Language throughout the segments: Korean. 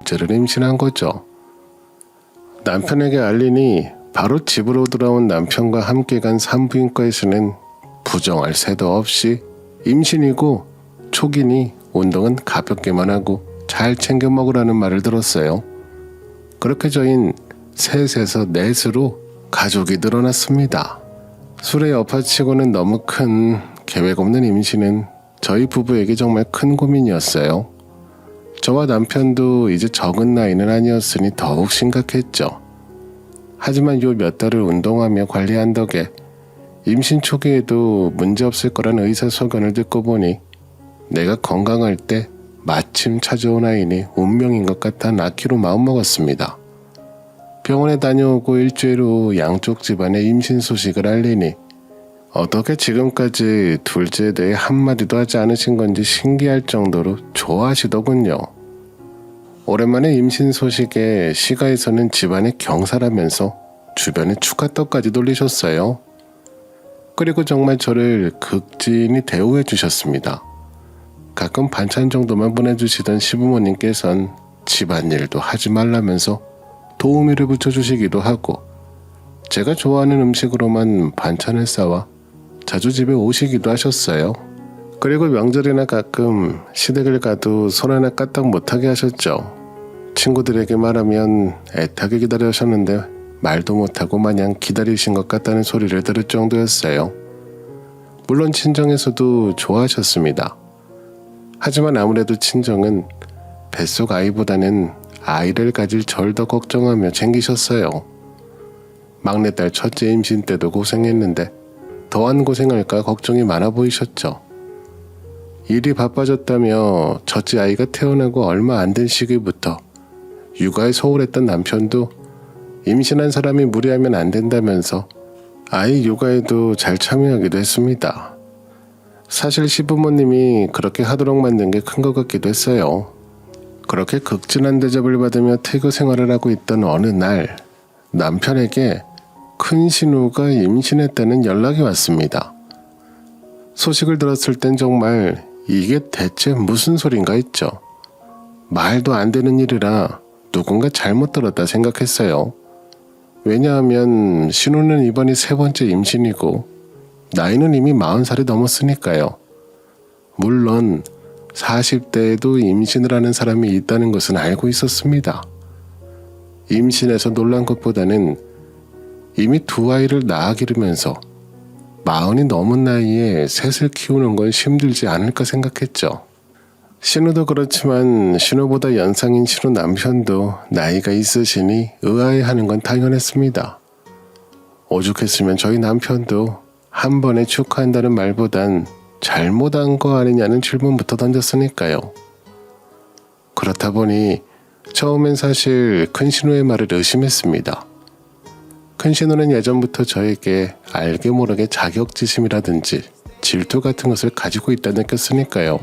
둘째를 임신한 거죠. 남편에게 알리니 바로 집으로 돌아온 남편과 함께 간 산부인과에서는 부정할 새도 없이 임신이고 초기니 운동은 가볍게만 하고 잘 챙겨 먹으라는 말을 들었어요. 그렇게 저흰 셋에서 넷으로 가족이 늘어났습니다. 술에 엎어치고는 너무 큰 계획 없는 임신은 저희 부부에게 정말 큰 고민이었어요. 저와 남편도 이제 적은 나이는 아니었으니 더욱 심각했죠. 하지만 요 몇 달을 운동하며 관리한 덕에 임신 초기에도 문제없을 거란 의사 소견을 듣고 보니 내가 건강할 때 마침 찾아온 아이니 운명인 것 같아 낳기로 마음먹었습니다. 병원에 다녀오고 일주일 후 양쪽 집안의 임신 소식을 알리니 어떻게 지금까지 둘째에 대해 한마디도 하지 않으신 건지 신기할 정도로 좋아하시더군요. 오랜만에 임신 소식에 시가에서는 집안의 경사라면서 주변에 축하떡까지 돌리셨어요. 그리고 정말 저를 극진히 대우해 주셨습니다. 가끔 반찬 정도만 보내주시던 시부모님께선 집안일도 하지 말라면서 도우미를 붙여주시기도 하고 제가 좋아하는 음식으로만 반찬을 싸와 자주 집에 오시기도 하셨어요. 그리고 명절이나 가끔 시댁을 가도 손 하나 까딱 못하게 하셨죠. 친구들에게 말하면 애타게 기다려하셨는데 말도 못하고 마냥 기다리신 것 같다는 소리를 들을 정도였어요. 물론 친정에서도 좋아하셨습니다. 하지만 아무래도 친정은 뱃속 아이보다는 아이를 가질 절 더 걱정하며 챙기셨어요. 막내딸 첫째 임신 때도 고생했는데 더한 고생할까 걱정이 많아 보이셨죠. 일이 바빠졌다며 첫째 아이가 태어나고 얼마 안 된 시기부터 육아에 소홀했던 남편도 임신한 사람이 무리하면 안 된다면서 아이 육아에도 잘 참여하기도 했습니다. 사실 시부모님이 그렇게 하도록 만든 게 큰 것 같기도 했어요. 그렇게 극진한 대접을 받으며 태교 생활을 하고 있던 어느 날 남편에게 큰 신우가 임신했다는 연락이 왔습니다. 소식을 들었을 땐 정말 이게 대체 무슨 소린가 했죠. 말도 안 되는 일이라 누군가 잘못 들었다 생각했어요. 왜냐하면 신우는 이번이 3번째 임신이고 나이는 이미 40살이 넘었으니까요. 물론 40대에도 임신을 하는 사람이 있다는 것은 알고 있었습니다. 임신해서 놀란 것보다는 이미 2아이를 낳아 기르면서 40이 넘은 나이에 셋을 키우는 건 힘들지 않을까 생각했죠. 신우도 그렇지만 신우보다 연상인 신우 남편도 나이가 있으시니 의아해하는 건 당연했습니다. 오죽했으면 저희 남편도 한 번에 축하한다는 말보단 잘못한 거 아니냐는 질문부터 던졌으니까요. 그렇다 보니 처음엔 사실 큰 신우의 말을 의심했습니다. 큰 신우는 예전부터 저에게 알게 모르게 자격지심이라든지 질투 같은 것을 가지고 있다 느꼈으니까요.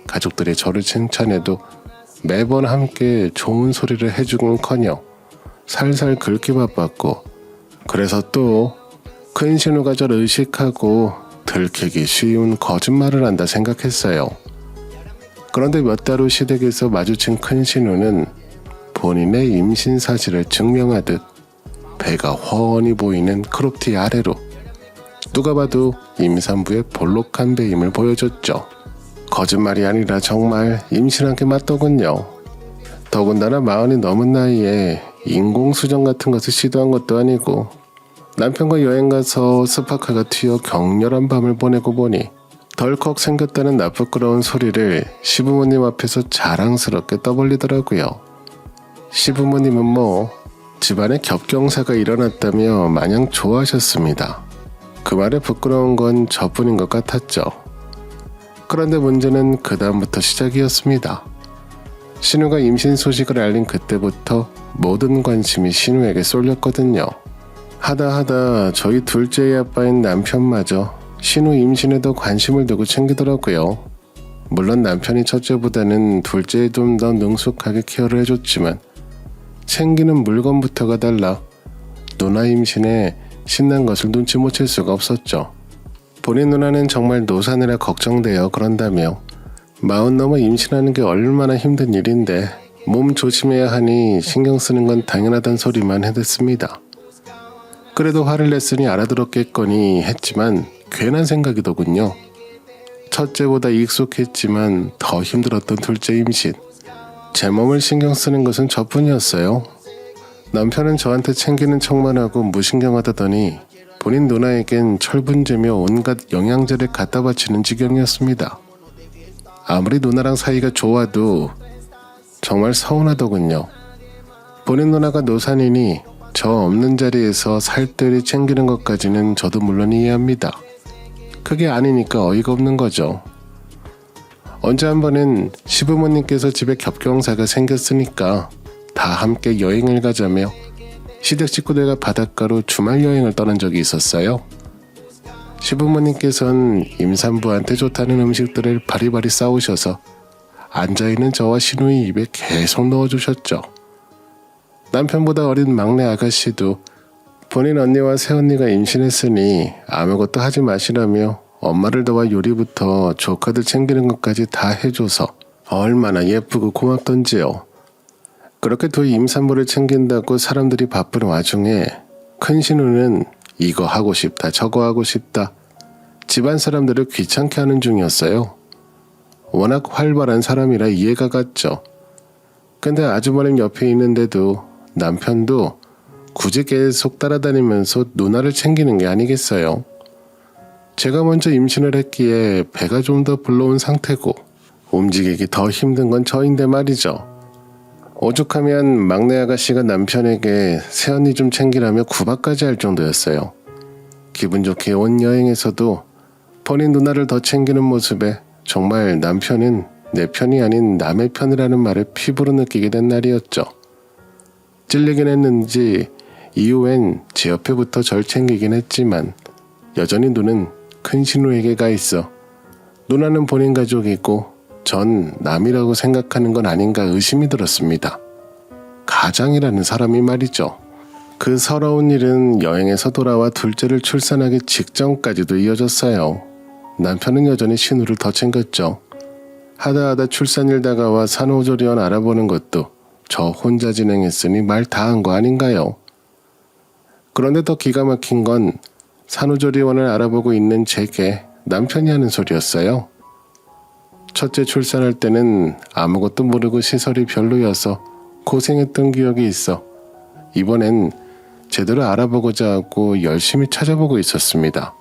가족들이 저를 칭찬해도 매번 함께 좋은 소리를 해주곤커녕 살살 긁기 바빴고 그래서 또 큰 신우가 저를 의식하고 들키기 쉬운 거짓말을 한다 생각했어요. 그런데 몇 달 후 시댁에서 마주친 큰 신우는 본인의 임신 사실을 증명하듯 배가 훤히 보이는 크롭티 아래로 누가 봐도 임산부의 볼록한 배임을 보여줬죠. 거짓말이 아니라 정말 임신한 게 맞더군요. 더군다나 40이 넘은 나이에 인공수정 같은 것을 시도한 것도 아니고 남편과 여행가서 스파카가 튀어 격렬한 밤을 보내고 보니 덜컥 생겼다는 나쁘끄러운 소리를 시부모님 앞에서 자랑스럽게 떠벌리더라고요. 시부모님은 뭐 집안에 겹경사가 일어났다며 마냥 좋아하셨습니다. 그 말에 부끄러운 건 저뿐인 것 같았죠. 그런데 문제는 그 다음부터 시작이었습니다. 신우가 임신 소식을 알린 그때부터 모든 관심이 신우에게 쏠렸거든요. 하다 저희 둘째의 아빠인 남편마저 신우 임신에도 관심을 두고 챙기더라고요. 물론 남편이 첫째보다는 둘째에 좀 더 능숙하게 케어를 해줬지만 챙기는 물건부터가 달라 누나 임신에 신난 것을 눈치 못 챌 수가 없었죠. 본인 누나는 정말 노산이라 걱정되어 그런다며 마흔 넘어 임신하는 게 얼마나 힘든 일인데 몸 조심해야 하니 신경 쓰는 건 당연하단 소리만 해댔습니다. 그래도 화를 냈으니 알아들었겠거니 했지만 괜한 생각이더군요. 첫째보다 익숙했지만 더 힘들었던 둘째 임신. 제 몸을 신경 쓰는 것은 저뿐이었어요. 남편은 저한테 챙기는 척만 하고 무신경하다더니 본인 누나에겐 철분제며 온갖 영양제를 갖다 바치는 지경이었습니다. 아무리 누나랑 사이가 좋아도 정말 서운하더군요. 본인 누나가 노산이니 저 없는 자리에서 살뜰히 챙기는 것까지는 저도 물론 이해합니다. 그게 아니니까 어이가 없는 거죠. 언제 한 번은 시부모님께서 집에 겹경사가 생겼으니까 다 함께 여행을 가자며 시댁 식구들과 바닷가로 주말 여행을 떠난 적이 있었어요. 시부모님께서는 임산부한테 좋다는 음식들을 바리바리 싸우셔서 앉아있는 저와 시누이 입에 계속 넣어주셨죠. 남편보다 어린 막내 아가씨도 본인 언니와 새언니가 임신했으니 아무것도 하지 마시라며 엄마를 도와 요리부터 조카들 챙기는 것까지 다 해줘서 얼마나 예쁘고 고맙던지요. 그렇게 두 임산부를 챙긴다고 사람들이 바쁜 와중에 큰 신우는 이거 하고 싶다 저거 하고 싶다 집안 사람들을 귀찮게 하는 중이었어요. 워낙 활발한 사람이라 이해가 갔죠. 근데 아주버님 옆에 있는데도 남편도 굳이 계속 따라다니면서 누나를 챙기는 게 아니겠어요. 제가 먼저 임신을 했기에 배가 좀 더 불러온 상태고 움직이기 더 힘든 건 저인데 말이죠. 오죽하면 막내 아가씨가 남편에게 새언니 좀 챙기라며 구박까지 할 정도였어요. 기분 좋게 온 여행에서도 본인 누나를 더 챙기는 모습에 정말 남편은 내 편이 아닌 남의 편이라는 말을 피부로 느끼게 된 날이었죠. 찔리긴 했는지 이후엔 제 옆에부터 절 챙기긴 했지만 여전히 눈은 큰 신우에게 가 있어 누나는 본인 가족이고 전 남이라고 생각하는 건 아닌가 의심이 들었습니다. 가장이라는 사람이 말이죠. 그 서러운 일은 여행에서 돌아와 둘째를 출산하기 직전까지도 이어졌어요. 남편은 여전히 신우를 더 챙겼죠. 하다하다 출산일 다가와 산후조리원 알아보는 것도 저 혼자 진행했으니 말 다 한 거 아닌가요? 그런데 더 기가 막힌 건 산후조리원을 알아보고 있는 제게 남편이 하는 소리였어요. 첫째 출산할 때는 아무것도 모르고 시설이 별로여서 고생했던 기억이 있어 이번엔 제대로 알아보고자 하고 열심히 찾아보고 있었습니다.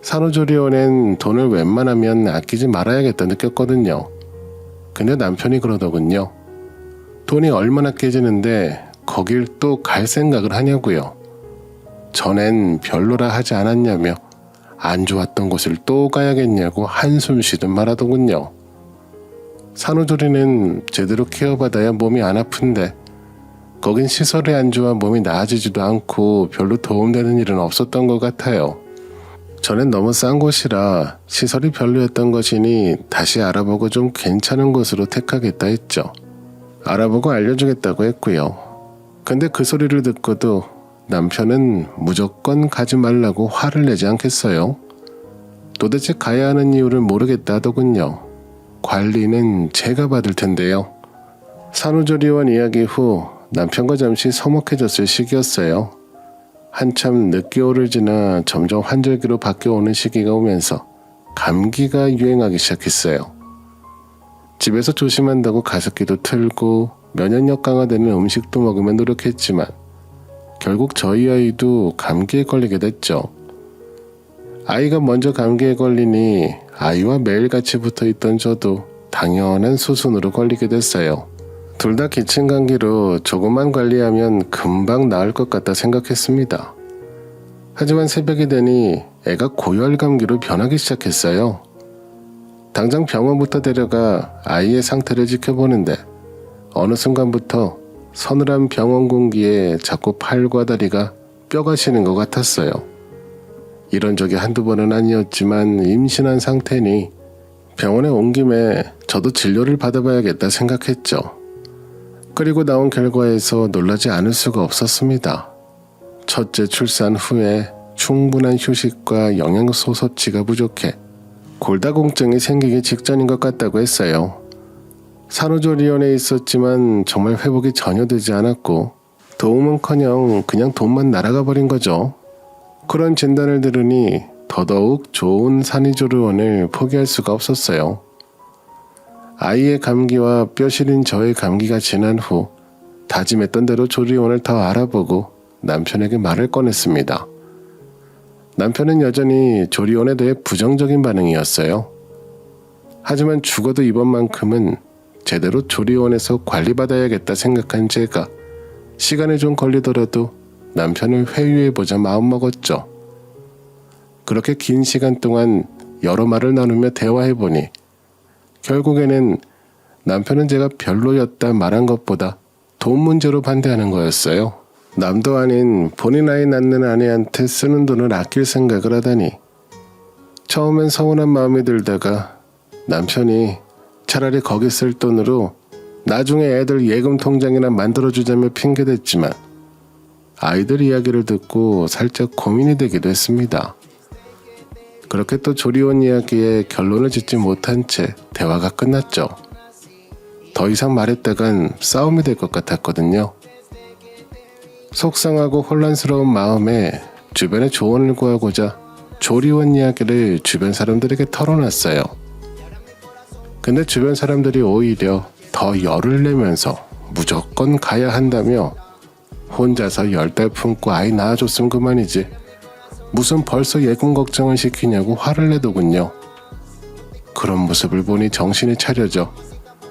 산후조리원엔 돈을 웬만하면 아끼지 말아야겠다 느꼈거든요. 근데 남편이 그러더군요. 돈이 얼마나 깨지는데 거길 또 갈 생각을 하냐고요. 전엔 별로라 하지 않았냐며 안 좋았던 곳을 또 가야겠냐고 한숨 쉬듯 말하더군요. 산후조리는 제대로 케어받아야 몸이 안 아픈데 거긴 시설이 안 좋아 몸이 나아지지도 않고 별로 도움되는 일은 없었던 것 같아요. 전엔 너무 싼 곳이라 시설이 별로였던 것이니 다시 알아보고 좀 괜찮은 곳으로 택하겠다 했죠. 알아보고 알려주겠다고 했고요. 근데 그 소리를 듣고도 남편은 무조건 가지 말라고 화를 내지 않겠어요. 도대체 가야 하는 이유를 모르겠다 하더군요. 관리는 제가 받을 텐데요. 산후조리원 이야기 후 남편과 잠시 서먹해졌을 시기였어요. 한참 늦겨울을 지나 점점 환절기로 바뀌어오는 시기가 오면서 감기가 유행하기 시작했어요. 집에서 조심한다고 가습기도 틀고 면역력 강화되는 음식도 먹으며 노력했지만 결국 저희 아이도 감기에 걸리게 됐죠. 아이가 먼저 감기에 걸리니 아이와 매일 같이 붙어있던 저도 당연한 수순으로 걸리게 됐어요. 둘 다 기침 감기로 조금만 관리하면 금방 나을 것 같다 생각했습니다. 하지만 새벽이 되니 애가 고열 감기로 변하기 시작했어요. 당장 병원부터 데려가 아이의 상태를 지켜보는데 어느 순간부터 서늘한 병원 공기에 자꾸 팔과 다리가 뼈가 시는 것 같았어요. 이런 적이 한두 번은 아니었지만 임신한 상태니 병원에 온 김에 저도 진료를 받아봐야겠다 생각했죠. 그리고 나온 결과에서 놀라지 않을 수가 없었습니다. 첫째 출산 후에 충분한 휴식과 영양소 섭취가 부족해 골다공증이 생기기 직전인 것 같다고 했어요. 산후조리원에 있었지만 정말 회복이 전혀 되지 않았고 도움은커녕 그냥 돈만 날아가 버린 거죠. 그런 진단을 들으니 더더욱 좋은 산후조리원을 포기할 수가 없었어요. 아이의 감기와 뼈 시린 저의 감기가 지난 후 다짐했던 대로 조리원을 더 알아보고 남편에게 말을 꺼냈습니다. 남편은 여전히 조리원에 대해 부정적인 반응이었어요. 하지만 죽어도 이번만큼은 제대로 조리원에서 관리받아야겠다 생각한 제가 시간이 좀 걸리더라도 남편을 회유해보자 마음먹었죠. 그렇게 긴 시간 동안 여러 말을 나누며 대화해보니 결국에는 남편은 제가 별로였다 말한 것보다 돈 문제로 반대하는 거였어요. 남도 아닌 본인 아이 낳는 아내한테 쓰는 돈을 아낄 생각을 하다니 처음엔 서운한 마음이 들다가 남편이 차라리 거기 쓸 돈으로 나중에 애들 예금 통장이나 만들어주자며 핑계댔지만 아이들 이야기를 듣고 살짝 고민이 되기도 했습니다. 그렇게 또 조리원 이야기에 결론을 짓지 못한 채 대화가 끝났죠. 더 이상 말했다간 싸움이 될 것 같았거든요. 속상하고 혼란스러운 마음에 주변에 조언을 구하고자 조리원 이야기를 주변 사람들에게 털어놨어요. 근데 주변 사람들이 오히려 더 열을 내면서 무조건 가야 한다며 혼자서 10달 품고 아이 낳아줬으면 그만이지 무슨 벌써 예금 걱정을 시키냐고 화를 내더군요. 그런 모습을 보니 정신이 차려져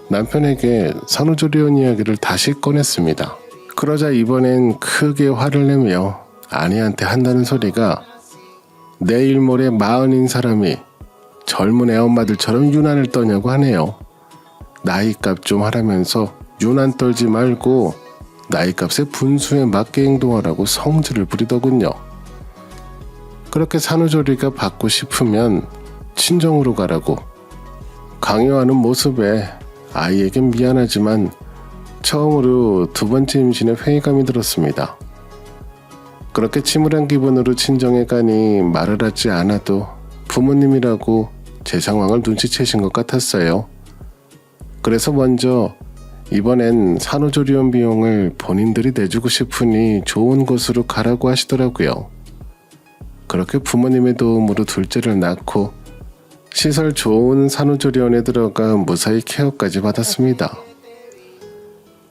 남편에게 산후조리원 이야기를 다시 꺼냈습니다. 그러자 이번엔 크게 화를 내며 아내한테 한다는 소리가 내일 모레 40인 사람이 젊은 애엄마들처럼 유난을 떠냐고 하네요. 나이값 좀 하라면서 유난 떨지 말고 나이값의 분수에 맞게 행동하라고 성질을 부리더군요. 그렇게 산후조리가 받고 싶으면 친정으로 가라고 강요하는 모습에 아이에겐 미안하지만 처음으로 두 번째 임신에 회의감이 들었습니다. 그렇게 침울한 기분으로 친정에 가니 말을 하지 않아도 부모님이라고 제 상황을 눈치채신 것 같았어요. 그래서 먼저 이번엔 산후조리원 비용을 본인들이 내주고 싶으니 좋은 곳으로 가라고 하시더라고요. 그렇게 부모님의 도움으로 둘째를 낳고 시설 좋은 산후조리원에 들어가 무사히 케어까지 받았습니다.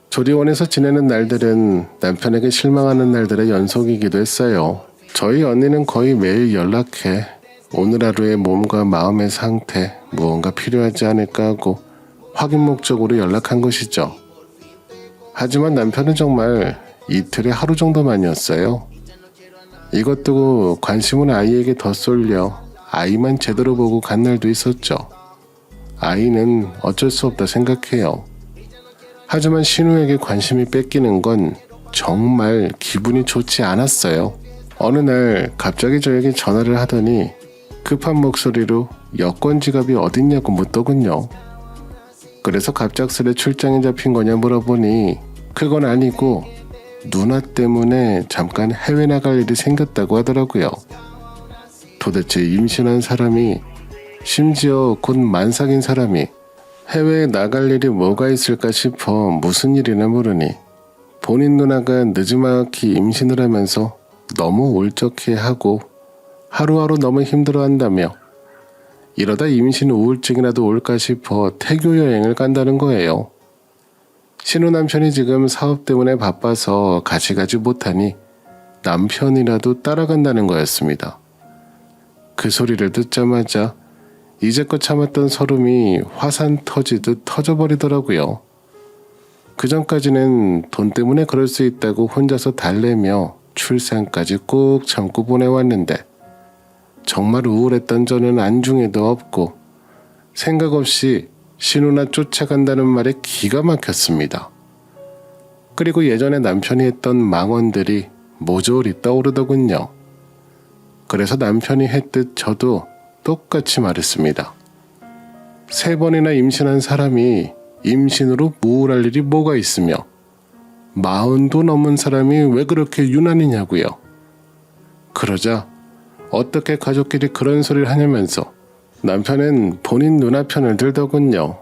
조리원에서 지내는 날들은 남편에게 실망하는 날들의 연속이기도 했어요. 저희 언니는 거의 매일 연락해 오늘 하루의 몸과 마음의 상태, 무언가 필요하지 않을까 하고 확인 목적으로 연락한 것이죠. 하지만 남편은 정말 이틀에 하루 정도만이었어요. 이것도 관심은 아이에게 더 쏠려 아이만 제대로 보고 간 날도 있었죠. 아이는 어쩔 수 없다 생각해요. 하지만 신우에게 관심이 뺏기는 건 정말 기분이 좋지 않았어요. 어느 날 갑자기 저에게 전화를 하더니 급한 목소리로 여권 지갑이 어딨냐고 묻더군요. 그래서 갑작스레 출장에 잡힌 거냐 물어보니 그건 아니고 누나 때문에 잠깐 해외 나갈 일이 생겼다고 하더라고요. 도대체 임신한 사람이 심지어 곧 만삭인 사람이 해외에 나갈 일이 뭐가 있을까 싶어 무슨 일이나 물으니 본인 누나가 늦지막히 임신을 하면서 너무 울적해하고 하루하루 너무 힘들어한다며 이러다 임신 우울증이라도 올까 싶어 태교 여행을 간다는 거예요. 신우 남편이 지금 사업 때문에 바빠서 같이 가지 못하니 남편이라도 따라간다는 거였습니다. 그 소리를 듣자마자 이제껏 참았던 서름이 화산 터지듯 터져버리더라고요. 그전까지는 돈 때문에 그럴 수 있다고 혼자서 달래며 출산까지 꾹 참고 보내왔는데 정말 우울했던 저는 안중에도 없고 생각 없이 신우나 쫓아간다는 말에 기가 막혔습니다. 그리고 예전에 남편이 했던 망언들이 모조리 떠오르더군요. 그래서 남편이 했듯 저도 똑같이 말했습니다. 3번이나 임신한 사람이 임신으로 우울할 일이 뭐가 있으며 40도 넘은 사람이 왜 그렇게 유난이냐고요. 그러자 어떻게 가족끼리 그런 소리를 하냐면서 남편은 본인 누나 편을 들더군요.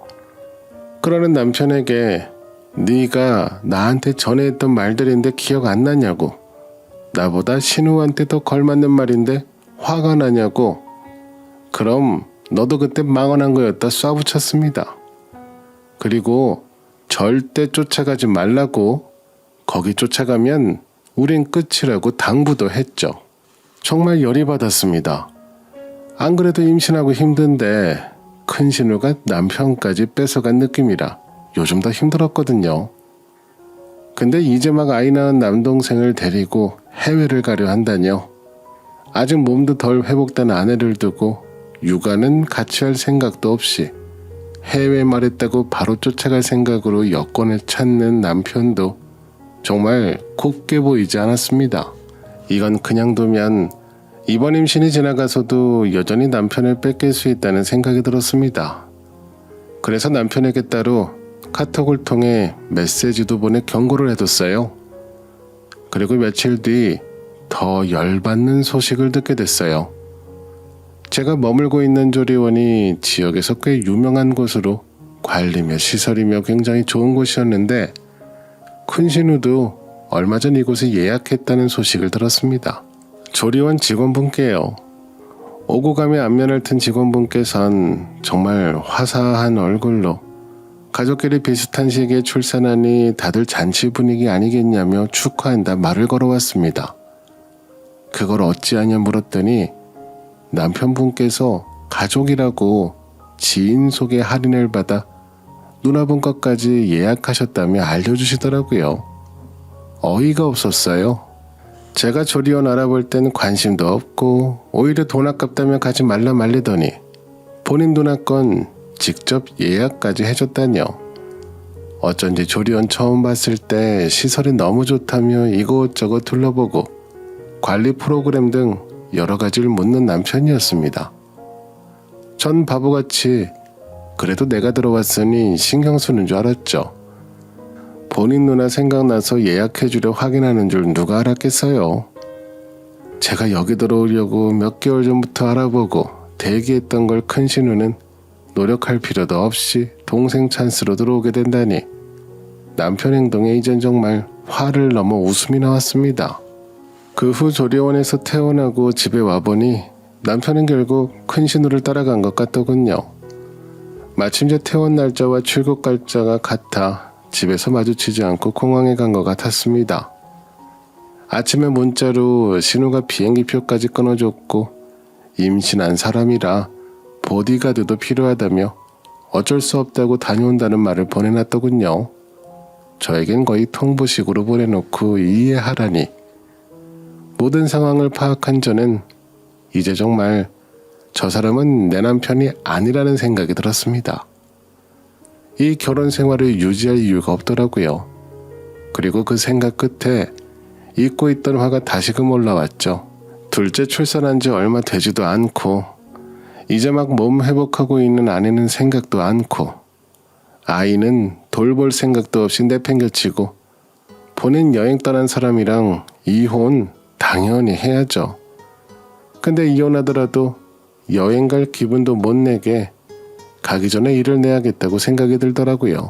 그러는 남편에게 네가 나한테 전에 했던 말들인데 기억 안 나냐고, 나보다 신우한테 더 걸맞는 말인데 화가 나냐고, 그럼 너도 그때 망언한 거였다 쏴붙였습니다. 그리고 절대 쫓아가지 말라고, 거기 쫓아가면 우린 끝이라고 당부도 했죠. 정말 열이 받았습니다. 안 그래도 임신하고 힘든데 큰 신우가 남편까지 뺏어간 느낌이라 요즘 더 힘들었거든요. 근데 이제 막 아이 낳은 남동생을 데리고 해외를 가려 한다뇨. 아직 몸도 덜 회복된 아내를 두고 육아는 같이 할 생각도 없이 해외 말했다고 바로 쫓아갈 생각으로 여권을 찾는 남편도 정말 곱게 보이지 않았습니다. 이건 그냥 두면 이번 임신이 지나가서도 여전히 남편을 뺏길 수 있다는 생각이 들었습니다. 그래서 남편에게 따로 카톡을 통해 메시지도 보내 경고를 해뒀어요. 그리고 며칠 뒤 더 열받는 소식을 듣게 됐어요. 제가 머물고 있는 조리원이 지역에서 꽤 유명한 곳으로 관리며 시설이며 굉장히 좋은 곳이었는데 큰 신우도 얼마 전 이곳에 예약했다는 소식을 들었습니다. 조리원 직원분께요. 오고 가며 안면을 튼 직원분께선 정말 화사한 얼굴로 가족끼리 비슷한 시기에 출산하니 다들 잔치 분위기 아니겠냐며 축하한다 말을 걸어왔습니다. 그걸 어찌하냐 물었더니 남편분께서 가족이라고 지인 소개 할인을 받아 누나분 것까지 예약하셨다며 알려주시더라고요. 어이가 없었어요. 제가 조리원 알아볼 땐 관심도 없고 오히려 돈 아깝다며 가지 말라 말리더니 본인 누나 건 직접 예약까지 해줬다뇨. 어쩐지 조리원 처음 봤을 때 시설이 너무 좋다며 이곳저곳 둘러보고 관리 프로그램 등 여러 가지를 묻는 남편이었습니다. 전 바보같이 그래도 내가 들어왔으니 신경 쓰는 줄 알았죠. 본인 누나 생각나서 예약해주려 확인하는 줄 누가 알았겠어요. 제가 여기 들어오려고 몇 개월 전부터 알아보고 대기했던 걸 큰 신우는 노력할 필요도 없이 동생 찬스로 들어오게 된다니 남편 행동에 이젠 정말 화를 넘어 웃음이 나왔습니다. 그 후 조리원에서 퇴원하고 집에 와보니 남편은 결국 큰 신우를 따라간 것 같더군요. 마침 제 퇴원 날짜와 출국 날짜가 같아 집에서 마주치지 않고 공항에 간 것 같았습니다. 아침에 문자로 신우가 비행기표까지 끊어줬고 임신한 사람이라 보디가드도 필요하다며 어쩔 수 없다고 다녀온다는 말을 보내놨더군요. 저에겐 거의 통보식으로 보내놓고 이해하라니. 모든 상황을 파악한 저는 이제 정말 저 사람은 내 남편이 아니라는 생각이 들었습니다. 이 결혼 생활을 유지할 이유가 없더라고요. 그리고 그 생각 끝에 잊고 있던 화가 다시금 올라왔죠. 둘째 출산한 지 얼마 되지도 않고 이제 막 몸 회복하고 있는 아내는 생각도 않고 아이는 돌볼 생각도 없이 내팽겨치고 본인 여행 떠난 사람이랑 이혼 당연히 해야죠. 근데 이혼하더라도 여행 갈 기분도 못 내게 가기 전에 일을 내야겠다고 생각이 들더라고요.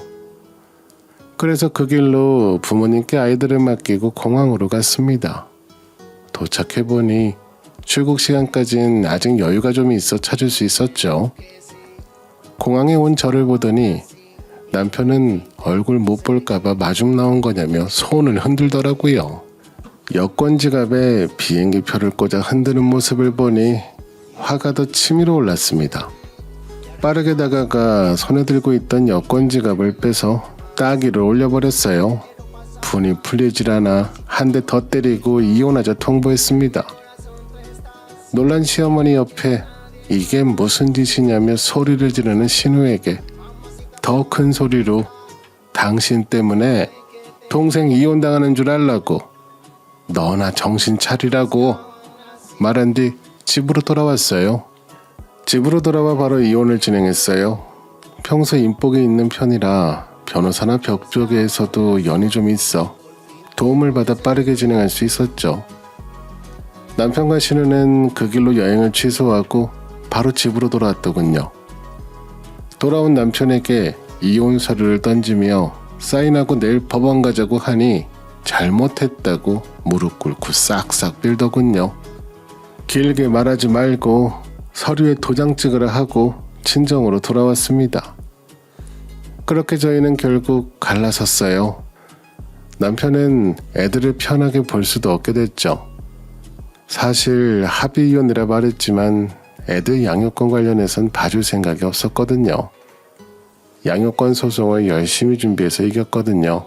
그래서 그 길로 부모님께 아이들을 맡기고 공항으로 갔습니다. 도착해보니 출국 시간까진 아직 여유가 좀 있어 찾을 수 있었죠. 공항에 온 저를 보더니 남편은 얼굴 못 볼까봐 마중 나온 거냐며 손을 흔들더라고요. 여권 지갑에 비행기표를 꽂아 흔드는 모습을 보니 화가 더 치밀어 올랐습니다. 빠르게 다가가 손에 들고 있던 여권 지갑을 빼서 따기를 올려버렸어요. 분이 풀리질 않아 한 대 더 때리고 이혼하자 통보했습니다. 놀란 시어머니 옆에 이게 무슨 짓이냐며 소리를 지르는 신우에게 더 큰 소리로 당신 때문에 동생 이혼당하는 줄 알라고, 너나 정신 차리라고 말한 뒤 집으로 돌아왔어요. 집으로 돌아와 바로 이혼을 진행했어요. 평소 인복이 있는 편이라 변호사나 벽 쪽에서도 연이 좀 있어 도움을 받아 빠르게 진행할 수 있었죠. 남편과 신우는 그 길로 여행을 취소하고 바로 집으로 돌아왔더군요. 돌아온 남편에게 이혼 서류를 던지며 사인하고 내일 법원 가자고 하니 잘못했다고 무릎 꿇고 싹싹 빌더군요. 길게 말하지 말고 서류에 도장 찍으라 하고 친정으로 돌아왔습니다. 그렇게 저희는 결국 갈라섰어요. 남편은 애들을 편하게 볼 수도 없게 됐죠. 사실 합의 이혼이라 말했지만 애들 양육권 관련해선 봐줄 생각이 없었거든요. 양육권 소송을 열심히 준비해서 이겼거든요.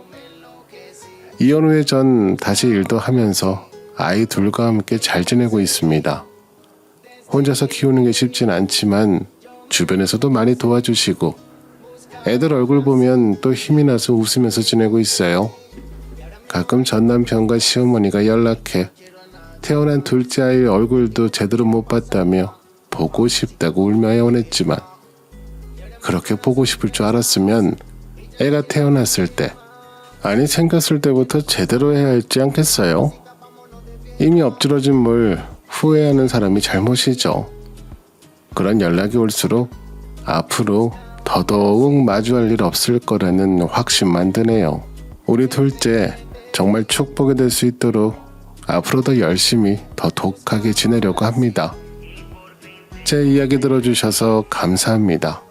이혼 후에 전 다시 일도 하면서 아이 둘과 함께 잘 지내고 있습니다. 혼자서 키우는 게 쉽진 않지만 주변에서도 많이 도와주시고 애들 얼굴 보면 또 힘이 나서 웃으면서 지내고 있어요. 가끔 전 남편과 시어머니가 연락해 태어난 둘째 아이 얼굴도 제대로 못 봤다며 보고 싶다고 울며 애원했지만 그렇게 보고 싶을 줄 알았으면 애가 태어났을 때, 아니 생겼을 때부터 제대로 해야 했지 않겠어요? 이미 엎질러진 물 후회하는 사람이 잘못이죠. 그런 연락이 올수록 앞으로 더더욱 마주할 일 없을 거라는 확신만 드네요. 우리 둘째 정말 축복이 될 수 있도록 앞으로 더 열심히 더 독하게 지내려고 합니다. 제 이야기 들어주셔서 감사합니다.